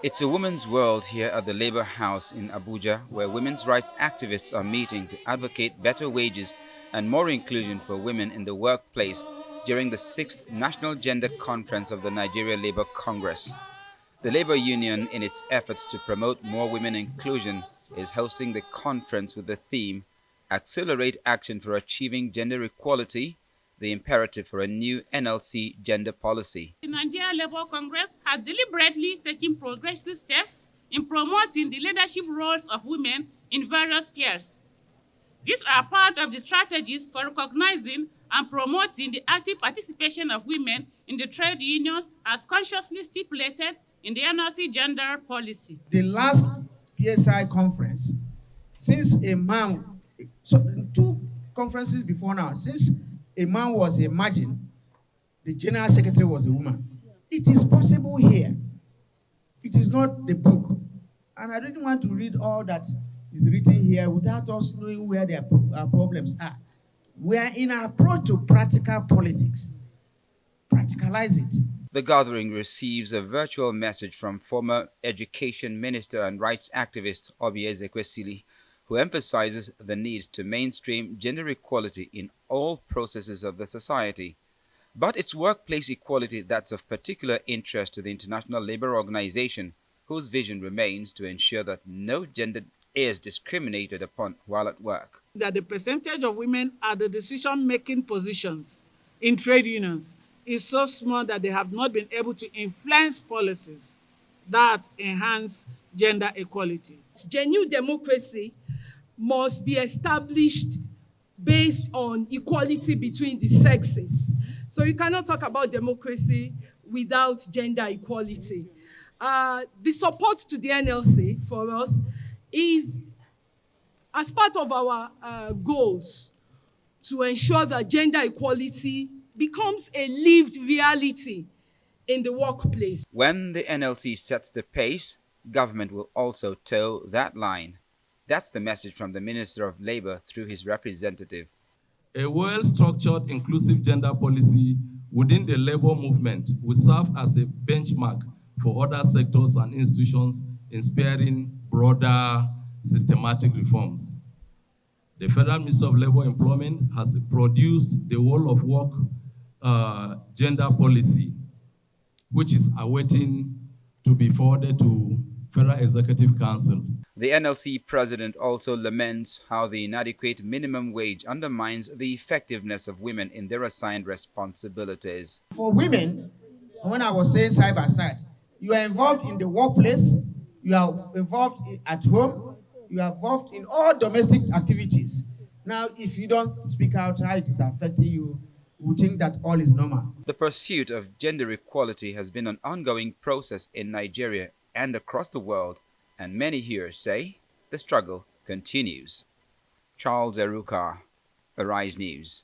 It's a women's world here at the Labour House in Abuja, where women's rights activists are meeting to advocate better wages and more inclusion for women in the workplace during the 6th National Gender Conference of the Nigeria Labour Congress. The Labour Union, in its efforts to promote more women inclusion, is hosting the conference with the theme Accelerate Action for Achieving Gender Equality, the imperative for a new NLC gender policy. The Nigeria Labour Congress has deliberately taken progressive steps in promoting the leadership roles of women in various spheres. These are part of the strategies for recognizing and promoting the active participation of women in the trade unions as consciously stipulated in the NLC gender policy. The last PSI conference, since a man, so 2 conferences before now, since a man was a margin, the general secretary was a woman. It is possible here. It is not the book. And I didn't want to read all that is written here without us knowing where our problems are. We are in our approach to practical politics. Practicalize it. The gathering receives a virtual message from former Education Minister and rights activist Obi Ezekwesili, who emphasizes the need to mainstream gender equality in all processes of the society. But it's workplace equality that's of particular interest to the International Labour Organization, whose vision remains to ensure that no gender is discriminated upon while at work. That the percentage of women at the decision-making positions in trade unions is so small that they have not been able to influence policies that enhance gender equality. Genuine democracy must be established based on equality between the sexes. So you cannot talk about democracy without gender equality. The support to the NLC for us is as part of our goals to ensure that gender equality becomes a lived reality in the workplace. When the NLC sets the pace, government will also toe that line. That's the message from the Minister of Labour through his representative. A well-structured, inclusive gender policy within the labor movement will serve as a benchmark for other sectors and institutions inspiring broader systematic reforms. The Federal Ministry of Labour Employment has produced the Whole of Work gender policy, which is awaiting to be forwarded to Federal Executive Council. The NLC president also laments how the inadequate minimum wage undermines the effectiveness of women in their assigned responsibilities. For women, when I was saying side by side, you are involved in the workplace, you are involved at home, you are involved in all domestic activities. Now, if you don't speak out how it is affecting you, we think that all is normal. The pursuit of gender equality has been an ongoing process in Nigeria and across the world, and many here say the struggle continues. Charles Eruka, Arise News.